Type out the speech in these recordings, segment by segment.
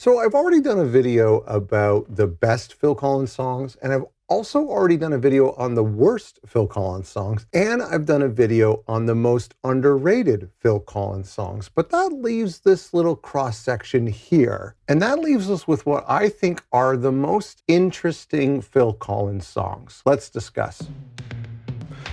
So I've already done a video about the best Phil Collins songs, and I've also already done a video on the worst Phil Collins songs, and I've done a video on the most underrated Phil Collins songs. But that leaves this little cross-section here, and that leaves us with what I think are the most interesting Phil Collins songs. Let's discuss.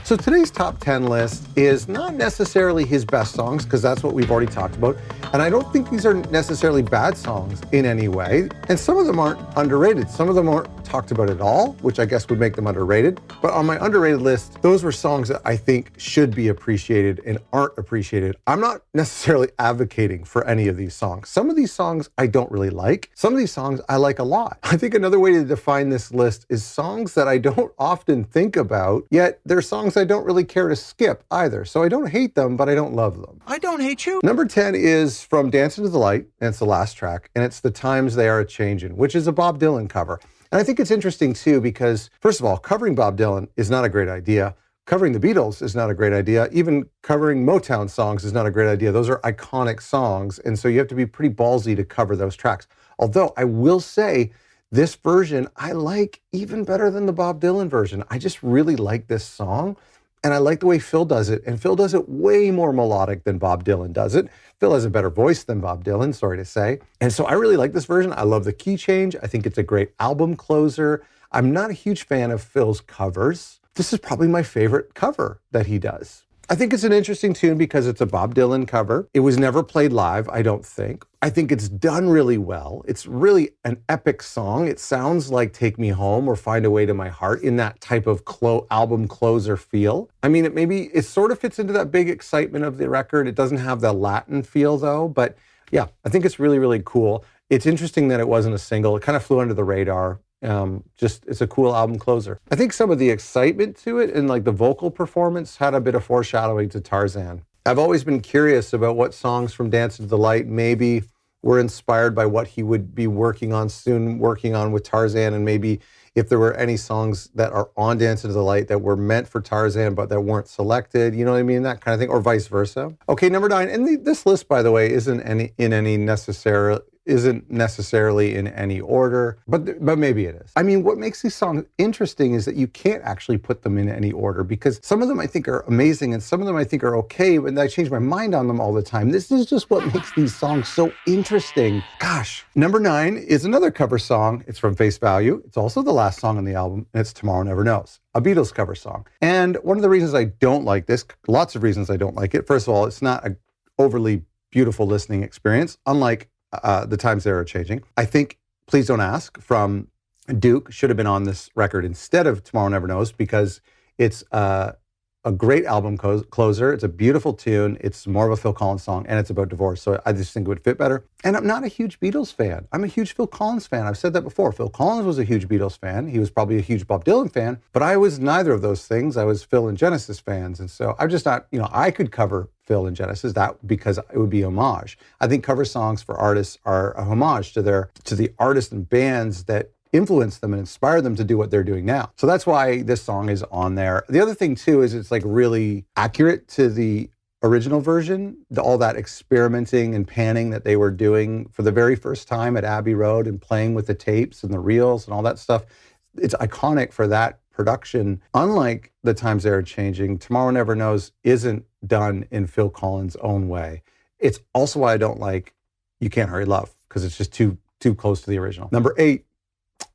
So today's top 10 list is not necessarily his best songs, because that's what we've already talked about. And I don't think these are necessarily bad songs in any way. And some of them aren't underrated. Some of them aren't talked about at all, which I guess would make them underrated. But on my underrated list, those were songs that I think should be appreciated and aren't appreciated. I'm not necessarily advocating for any of these songs. Some of these songs I don't really like. Some of these songs I like a lot. I think another way to define this list is songs that I don't often think about, yet they're songs I don't really care to skip either. So I don't hate them, but I don't love them. I don't hate you. Number 10 is from Dancing to the Light, and it's the last track, and it's The Times They Are A-Changin', which is a Bob Dylan cover. And I think it's interesting too, because first of all, covering Bob Dylan is not a great idea. Covering the Beatles is not a great idea. Even covering Motown songs is not a great idea. Those are iconic songs, and so you have to be pretty ballsy to cover those tracks. Although I will say, this version I like even better than the Bob Dylan version. I just really like this song. And I like the way Phil does it. And Phil does it way more melodic than Bob Dylan does it. Phil has a better voice than Bob Dylan, sorry to say. And so I really like this version. I love the key change. I think it's a great album closer. I'm not a huge fan of Phil's covers. This is probably my favorite cover that he does. I think it's an interesting tune because it's a Bob Dylan cover. It was never played live, I don't think. I think it's done really well. It's really an epic song. It sounds like Take Me Home or Find a Way to My Heart in that type of album closer feel. I mean, it sort of fits into that big excitement of the record. It doesn't have the Latin feel though, but yeah, I think it's really, really cool. It's interesting that it wasn't a single. It kind of flew under the radar. It's a cool album closer. I think some of the excitement to it and like the vocal performance had a bit of foreshadowing to Tarzan. I've always been curious about what songs from Dancing to the Light maybe were inspired by what he would be working on with Tarzan, and maybe if there were any songs that are on Dancing to the Light that were meant for Tarzan but that weren't selected, you know what I mean? That kind of thing, or vice versa. Okay, number 9, and this list, by the way, isn't necessarily in any order, but maybe it is. I mean, what makes these songs interesting is that you can't actually put them in any order, because some of them I think are amazing and some of them I think are okay, but I change my mind on them all the time. This is just what makes these songs so interesting. Gosh. Number 9 is another cover song. It's from Face Value. It's also the last song on the album, and it's Tomorrow Never Knows, a Beatles cover song. And one of the reasons I don't like this, lots of reasons I don't like it. First of all, it's not an overly beautiful listening experience, unlike The Times They Are A-Changin'. I think Please Don't Ask from Duke should have been on this record instead of Tomorrow Never Knows, because it's a great album closer. It's a beautiful tune. It's more of a Phil Collins song, and it's about divorce. So I just think it would fit better. And I'm not a huge Beatles fan. I'm a huge Phil Collins fan. I've said that before. Phil Collins was a huge Beatles fan. He was probably a huge Bob Dylan fan, but I was neither of those things. I was Phil and Genesis fans. And so I'm just not, I could cover Phil and Genesis, that because it would be homage. I think cover songs for artists are a homage to the artists and bands that influence them and inspire them to do what they're doing now. So that's why this song is on there. The other thing too is it's like really accurate to the original version, all that experimenting and panning that they were doing for the very first time at Abbey Road and playing with the tapes and the reels and all that stuff. It's iconic for that production. Unlike The Times They Are A-Changin', Tomorrow Never Knows isn't done in Phil Collins' own way. It's also why I don't like You Can't Hurry Love, because it's just too close to the original. Number 8,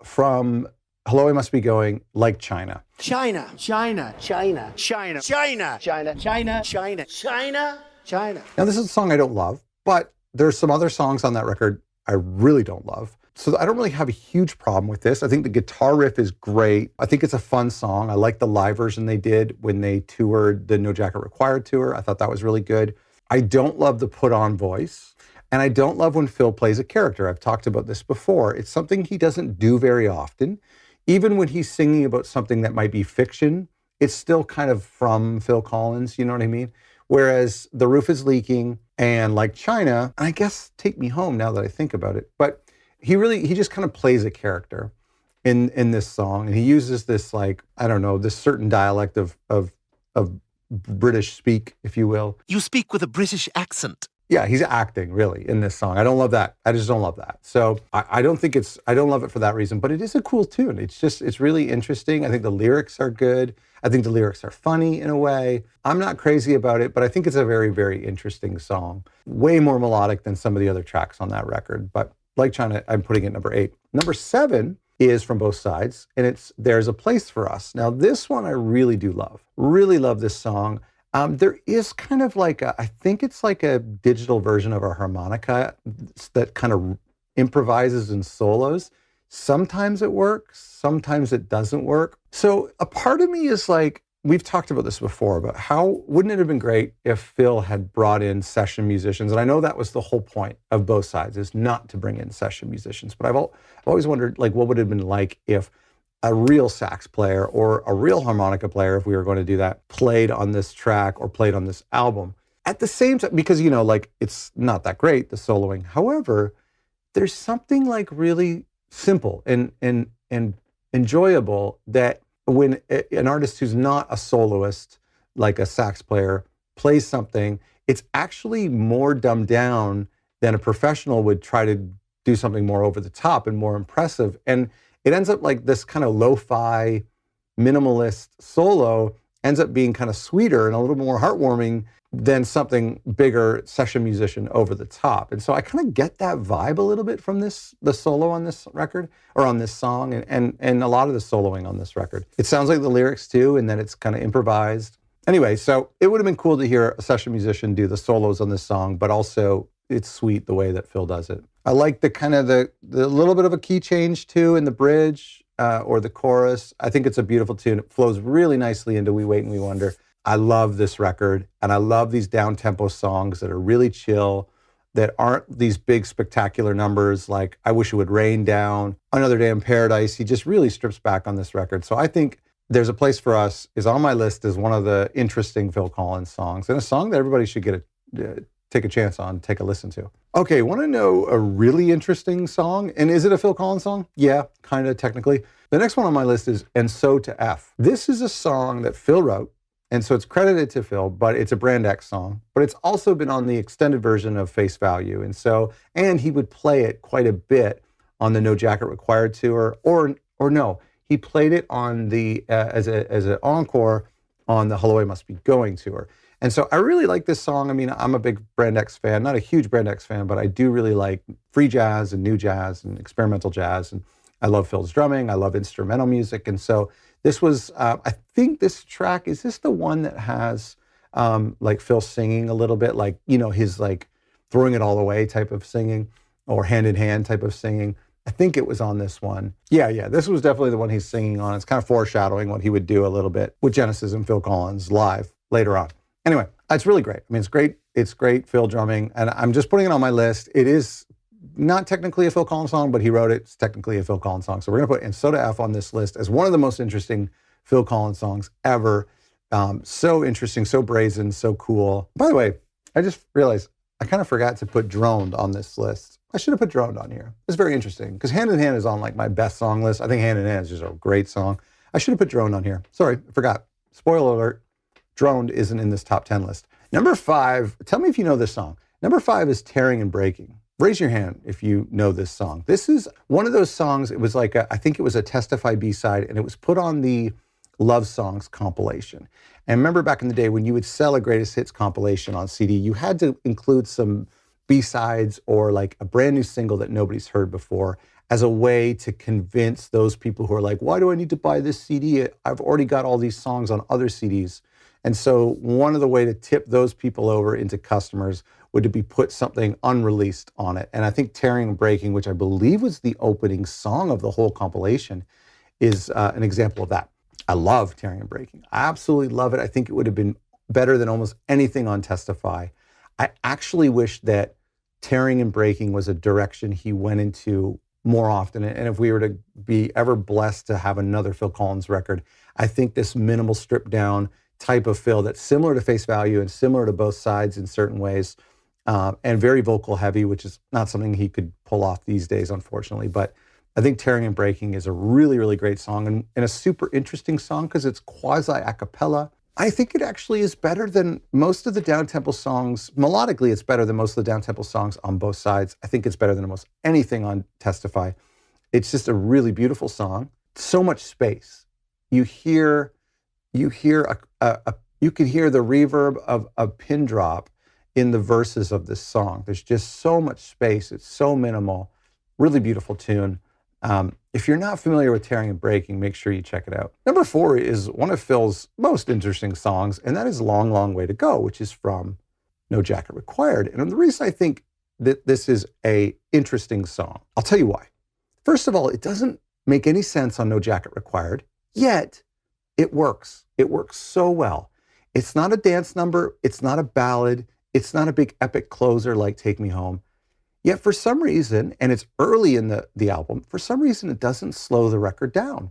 from Hello, I Must Be Going, Like China. China. China. China. China. China. China. China. China. China. China. Now, this is a song I don't love, but there's some other songs on that record I really don't love. So I don't really have a huge problem with this. I think the guitar riff is great. I think it's a fun song. I like the live version they did when they toured the No Jacket Required tour. I thought that was really good. I don't love the put on voice. And I don't love when Phil plays a character. I've talked about this before. It's something he doesn't do very often. Even when he's singing about something that might be fiction, it's still kind of from Phil Collins, you know what I mean? Whereas The Roof is Leaking and Like China, and I guess Take Me Home now that I think about it, but he just kind of plays a character in this song. And he uses this, like, I don't know, this certain dialect of British speak, if you will. You speak with a British accent. Yeah, he's acting really in this song. I don't love that. I just don't love that. So I don't think I don't love it for that reason, but it is a cool tune. It's really interesting. I think the lyrics are good. I think the lyrics are funny in a way. I'm not crazy about it, but I think it's a very, very interesting song. Way more melodic than some of the other tracks on that record. But like China, I'm putting it number 8. Number 7 is From Both Sides, and it's There's a Place for Us. Now, this one I really do love. Really love this song. There is kind of like I think it's like a digital version of a harmonica that kind of improvises and solos. Sometimes it works, sometimes it doesn't work. So a part of me is like, we've talked about this before, but how wouldn't it have been great if Phil had brought in session musicians? And I know that was the whole point of Both Sides, is not to bring in session musicians. But I've always wondered, like, what would it have been like if a real sax player or a real harmonica player, if we were going to do that, played on this track or played on this album. At the same time, because, you know, like, it's not that great, the soloing. However, there's something like really simple and enjoyable that when an artist who's not a soloist, like a sax player, plays something, it's actually more dumbed down than a professional would try to do something more over the top and more impressive. And it ends up like this kind of lo-fi, minimalist solo ends up being kind of sweeter and a little more heartwarming than something bigger session musician over the top. And so I kind of get that vibe a little bit from the solo on this record, or on this song, and a lot of the soloing on this record. It sounds like the lyrics too, and then it's kind of improvised. Anyway, so it would have been cool to hear a session musician do the solos on this song, but also it's sweet the way that Phil does it. I like the kind of the little bit of a key change too in the bridge or the chorus. I think it's a beautiful tune. It flows really nicely into We Wait and We Wonder. I love this record, and I love these down-tempo songs that are really chill, that aren't these big spectacular numbers like I Wish It Would Rain Down, Another Day in Paradise. He just really strips back on this record. So I think There's a Place for Us is on my list as one of the interesting Phil Collins songs, and a song that everybody should take a chance on, take a listen to. Okay, want to know a really interesting song? And is it a Phil Collins song? Yeah, kind of technically. The next one on my list is And So to F. This is a song that Phil wrote, and so it's credited to Phil, but it's a Brand X song. But it's also been on the extended version of Face Value. And he would play it quite a bit on the No Jacket Required tour, or no, he played it on the as an encore on the Hello I Must Be Going tour. And so I really like this song. I mean, I'm a big Brand X fan, not a huge Brand X fan, but I do really like free jazz and new jazz and experimental jazz. And I love Phil's drumming. I love instrumental music. And so this was, I think this track, is this the one that has like Phil singing a little bit, like, you know, his like throwing it all away type of singing, or hand in hand type of singing? I think it was on this one. Yeah, this was definitely the one he's singing on. It's kind of foreshadowing what he would do a little bit with Genesis and Phil Collins live later on. Anyway, it's really great. I mean, it's great. It's great Phil drumming, and I'm just putting it on my list. It is not technically a Phil Collins song, but he wrote it. It's technically a Phil Collins song. So we're going to put And So to F on this list as one of the most interesting Phil Collins songs ever. So interesting, so brazen, so cool. By the way, I just realized I kind of forgot to put Droned on this list. I should have put Droned on here. It's very interesting because Hand in Hand is on like my best song list. I think Hand in Hand is just a great song. I should have put Droned on here. Sorry, I forgot. Spoiler alert. Droned isn't in this top 10 list. Number 5, tell me if you know this song. Number 5 is Tearing and Breaking. Raise your hand if you know this song. This is one of those songs, it was like, I think it was a Testify B-side, and it was put on the Love Songs compilation. And remember back in the day when you would sell a greatest hits compilation on CD, you had to include some B-sides or like a brand new single that nobody's heard before as a way to convince those people who are like, why do I need to buy this CD? I've already got all these songs on other CDs. And so one of the way to tip those people over into customers would to be put something unreleased on it. And I think Tearing and Breaking, which I believe was the opening song of the whole compilation, is an example of that. I love Tearing and Breaking. I absolutely love it. I think it would have been better than almost anything on Testify. I actually wish that Tearing and Breaking was a direction he went into more often. And if we were to be ever blessed to have another Phil Collins record, I think this minimal stripped down type of Phil that's similar to Face Value and similar to Both Sides in certain ways, and very vocal heavy, which is not something he could pull off these days, unfortunately. But I think Tearing and Breaking is a really, really great song, and a super interesting song because it's quasi a cappella. I think it actually is better than most of the downtempo songs. Melodically, it's better than most of the downtempo songs on both sides. I think it's better than almost anything on Testify. It's just a really beautiful song. So much space. You can hear the reverb of a pin drop in the verses of this song. There's just so much space. It's so minimal. Really beautiful tune. If you're not familiar with Tearing and Breaking, make sure you check it out. Number 4 is one of Phil's most interesting songs, and that is Long, Long Way to Go, which is from No Jacket Required. And the reason I think that this is a interesting song, I'll tell you why. First of all, it doesn't make any sense on No Jacket Required, yet it works. It works so well. It's not a dance number. It's not a ballad. It's not a big epic closer like Take Me Home. Yet for some reason, and it's early in the album, for some reason it doesn't slow the record down.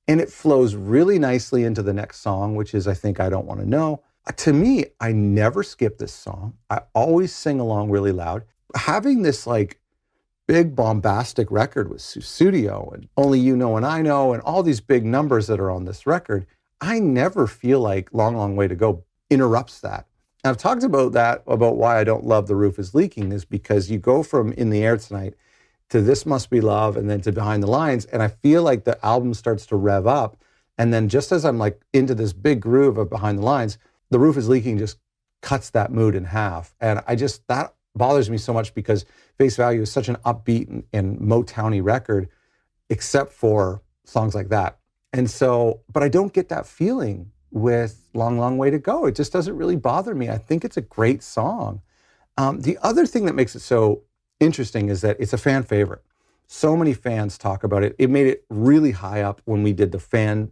And it flows really nicely into the next song, which is I Think I Don't Want to Know. To me, I never skip this song. I always sing along really loud. Having this like big bombastic record with Sussudio and Only You Know and I Know and all these big numbers that are on this record, I never feel like Long, Long Way to Go interrupts that. And I've talked about that, about why I don't love The Roof is Leaking, is because you go from In the Air Tonight to This Must Be Love and then to Behind the Lines, and I feel like the album starts to rev up, and then just as I'm like into this big groove of Behind the Lines, The Roof is Leaking just cuts that mood in half. And that bothers me so much because Face Value is such an upbeat and Motowny record, except for songs like that. And so, but I don't get that feeling with Long, Long Way to Go. It just doesn't really bother me. I think it's a great song. The other thing that makes it so interesting is that it's a fan favorite. So many fans talk about it. It made it really high up when we did the fan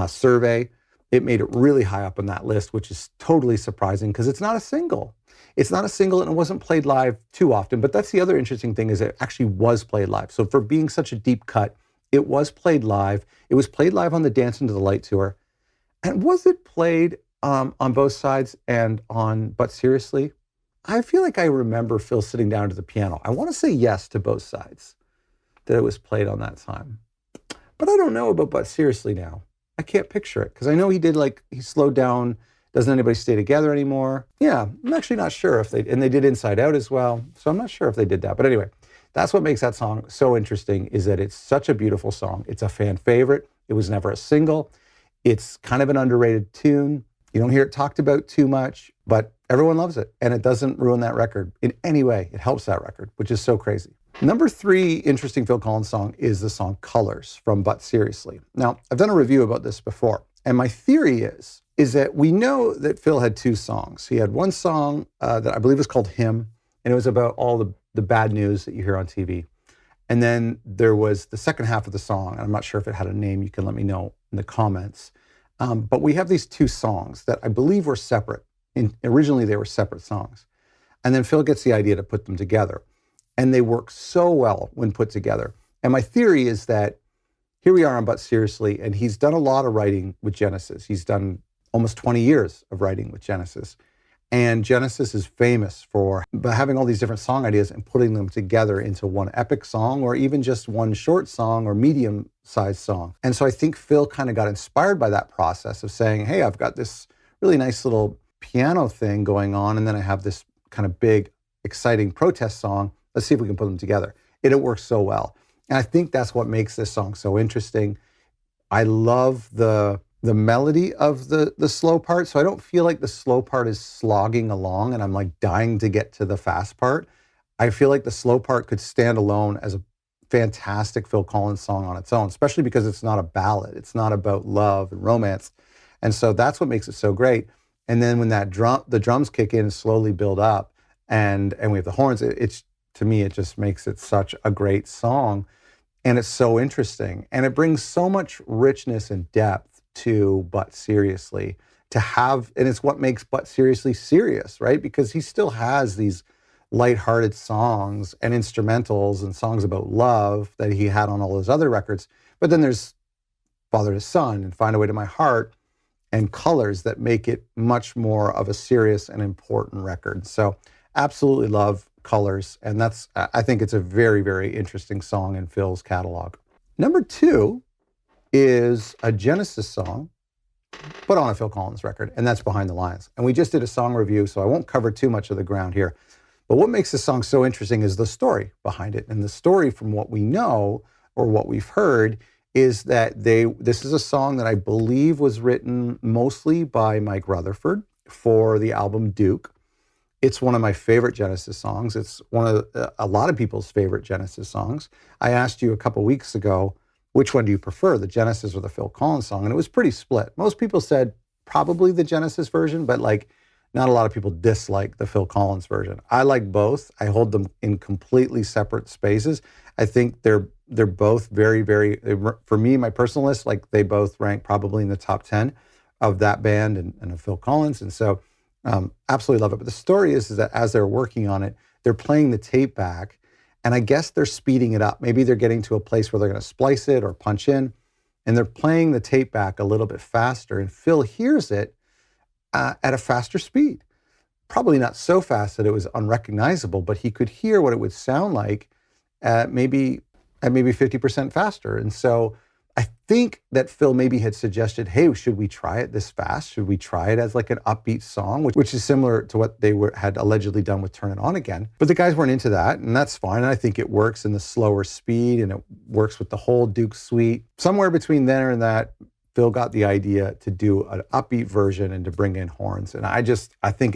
survey. It made it really high up on that list, which is totally surprising because it's not a single. It's not a single and it wasn't played live too often. But that's the other interesting thing, is it actually was played live. So for being such a deep cut, it was played live. It was played live on the Dance Into the Light tour. And was it played on both sides and on But Seriously? I feel like I remember Phil sitting down to the piano. I want to say yes to both sides, that it was played on that time. But I don't know about But Seriously now. I can't picture it because I know he slowed down, Doesn't Anybody Stay Together anymore. Yeah, I'm actually not sure if they did Inside Out as well. So I'm not sure if they did that. But anyway, that's what makes that song so interesting, is that it's such a beautiful song. It's a fan favorite. It was never a single. It's kind of an underrated tune. You don't hear it talked about too much, but everyone loves it. And it doesn't ruin that record in any way. It helps that record, which is so crazy. Number 3 interesting Phil Collins song is the song Colors from But Seriously. Now, I've done a review about this before. And my theory is that we know that Phil had 2 songs. He had one song that I believe was called Him, and it was about all the bad news that you hear on TV. And then there was the second half of the song, and I'm not sure if it had a name. You can let me know in the comments. But we have these 2 songs that I believe were separate. Originally, they were separate songs. And then Phil gets the idea to put them together. And they work so well when put together. And my theory is that here we are on But Seriously, and he's done a lot of writing with Genesis. He's done almost 20 years of writing with Genesis. And Genesis is famous for having all these different song ideas and putting them together into one epic song, or even just one short song or medium-sized song. And so I think Phil kind of got inspired by that process of saying, hey, I've got this really nice little piano thing going on, and then I have this kind of big, exciting protest song. Let's see if we can put them together. And it works so well. And I think that's what makes this song so interesting. I love the melody of the slow part. So I don't feel like the slow part is slogging along and I'm like dying to get to the fast part. I feel like the slow part could stand alone as a fantastic Phil Collins song on its own, especially because it's not a ballad. It's not about love and romance. And so that's what makes it so great. And then when the drums kick in and slowly build up and we have the horns, it's to me, it just makes it such a great song. And it's so interesting. And it brings so much richness and depth to But Seriously and it's what makes But Seriously serious, right? Because he still has these lighthearted songs and instrumentals and songs about love that he had on all those other records. But then there's Father to Son and Find a Way to My Heart and Colors that make it much more of a serious and important record. So absolutely love Colors. And I think it's a very, very interesting song in Phil's catalog. Number 2 is a Genesis song put on a Phil Collins record, and that's Behind the Lines. And we just did a song review, so I won't cover too much of the ground here. But what makes this song so interesting is the story behind it. And the story, from what we know or what we've heard, is that this is a song that I believe was written mostly by Mike Rutherford for the album Duke. It's one of my favorite Genesis songs. It's one of a lot of people's favorite Genesis songs. I asked you a couple weeks ago, which one do you prefer, the Genesis or the Phil Collins song? And it was pretty split. Most people said probably the Genesis version, but like not a lot of people dislike the Phil Collins version. I like both. I hold them in completely separate spaces. I think they're both very, very, for me, my personal list, like they both rank probably in the top 10 of that band and of Phil Collins. And so absolutely love it. But the story is that as they're working on it, they're playing the tape back, and I guess they're speeding it up. Maybe they're getting to a place where they're going to splice it or punch in, and they're playing the tape back a little bit faster. And Phil hears it at a faster speed. Probably not so fast that it was unrecognizable, but he could hear what it would sound like at maybe 50% faster. And so I think that Phil maybe had suggested, hey, should we try it this fast? Should we try it as like an upbeat song, which is similar to what they had allegedly done with Turn It On Again. But the guys weren't into that, and that's fine. And I think it works in the slower speed, and it works with the whole Duke suite. Somewhere between there and that, Phil got the idea to do an upbeat version and to bring in horns. And I think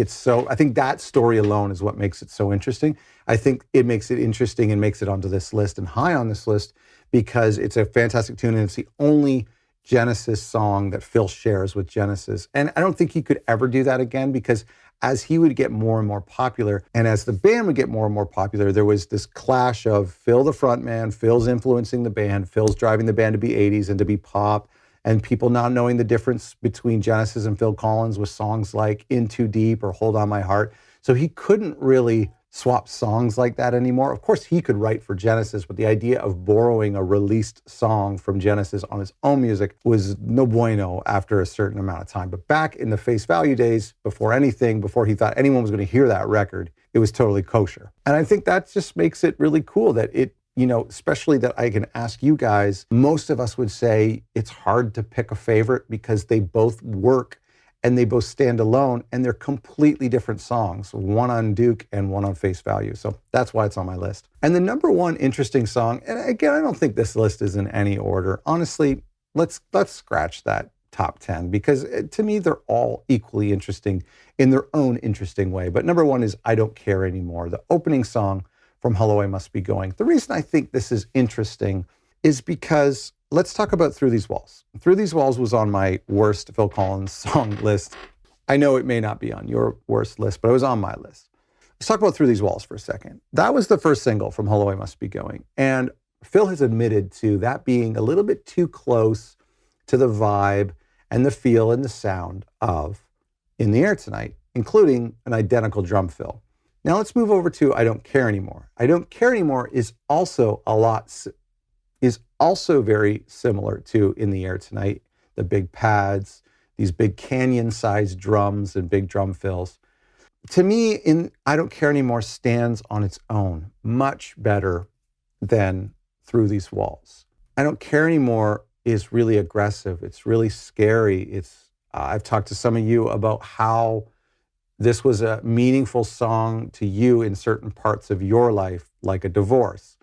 that story alone is what makes it so interesting. I think it makes it interesting and makes it onto this list and high on this list because it's a fantastic tune, and it's the only Genesis song that Phil shares with Genesis. And I don't think he could ever do that again, because as he would get more and more popular, and as the band would get more and more popular, there was this clash of Phil the frontman, Phil's influencing the band, Phil's driving the band to be 80s and to be pop, and people not knowing the difference between Genesis and Phil Collins with songs like In Too Deep or Hold On My Heart. So he couldn't really swap songs like that anymore. Of course, he could write for Genesis, but the idea of borrowing a released song from Genesis on his own music was no bueno after a certain amount of time. But back in the Face Value days, before he thought anyone was going to hear that record, it was totally kosher. And I think that just makes it really cool that it, especially that I can ask you guys, most of us would say it's hard to pick a favorite because they both work and they both stand alone, and they're completely different songs, one on Duke and one on Face Value. So that's why it's on my list. And the number one interesting song, and again, I don't think this list is in any order. Honestly, let's scratch that top 10, because to me, they're all equally interesting in their own interesting way. But number one is I Don't Care Anymore, the opening song from Hello, I Must Be Going. The reason I think this is interesting is because let's talk about Through These Walls. Through These Walls was on my worst Phil Collins song list. I know it may not be on your worst list, but it was on my list. Let's talk about Through These Walls for a second. That was the first single from Hello, I Must Be Going. And Phil has admitted to that being a little bit too close to the vibe and the feel and the sound of In the Air Tonight, including an identical drum fill. Now let's move over to I Don't Care Anymore. I Don't Care Anymore is also very similar to In the Air Tonight. The big pads, these big canyon-sized drums and big drum fills. To me, I Don't Care Anymore stands on its own much better than Through These Walls. I Don't Care Anymore is really aggressive. It's really scary. I've talked to some of you about how this was a meaningful song to you in certain parts of your life, like a divorce.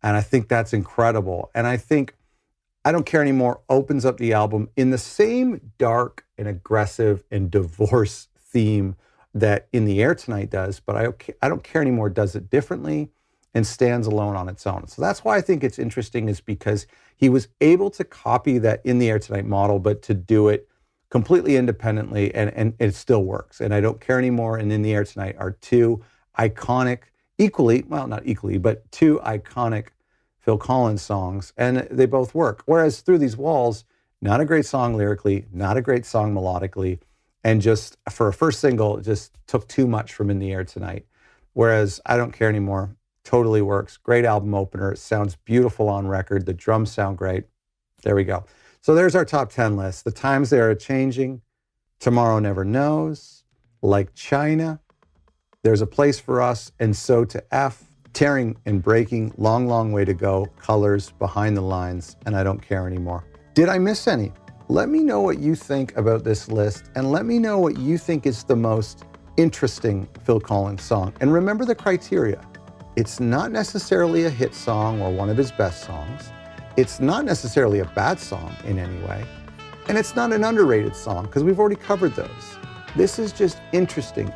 And I think that's incredible. And I think I Don't Care Anymore opens up the album in the same dark and aggressive and divorce theme that In the Air Tonight does, but I Don't Care Anymore does it differently and stands alone on its own. So that's why I think it's interesting, is because he was able to copy that In the Air Tonight model, but to do it completely independently, and it still works. And I Don't Care Anymore and In the Air Tonight are two iconic, not equally, but two iconic Phil Collins songs, and they both work. Whereas Through These Walls, not a great song lyrically, not a great song melodically, and just for a first single, it just took too much from In the Air Tonight. Whereas I Don't Care Anymore totally works. Great album opener. It sounds beautiful on record. The drums sound great. There we go. So there's our top 10 list. The Times They Are Changing, Tomorrow Never Knows, Like China, There's a Place for Us, and So to F, Tearing and Breaking, Long, Long Way to Go, Colors, Behind the Lines, and I Don't Care Anymore. Did I miss any? Let me know what you think about this list, and let me know what you think is the most interesting Phil Collins song. And remember the criteria. It's not necessarily a hit song or one of his best songs. It's not necessarily a bad song in any way. And it's not an underrated song, because we've already covered those. This is just interesting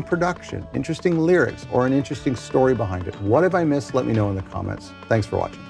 production, interesting lyrics, or an interesting story behind it. What have I missed? Let me know in the comments. Thanks for watching.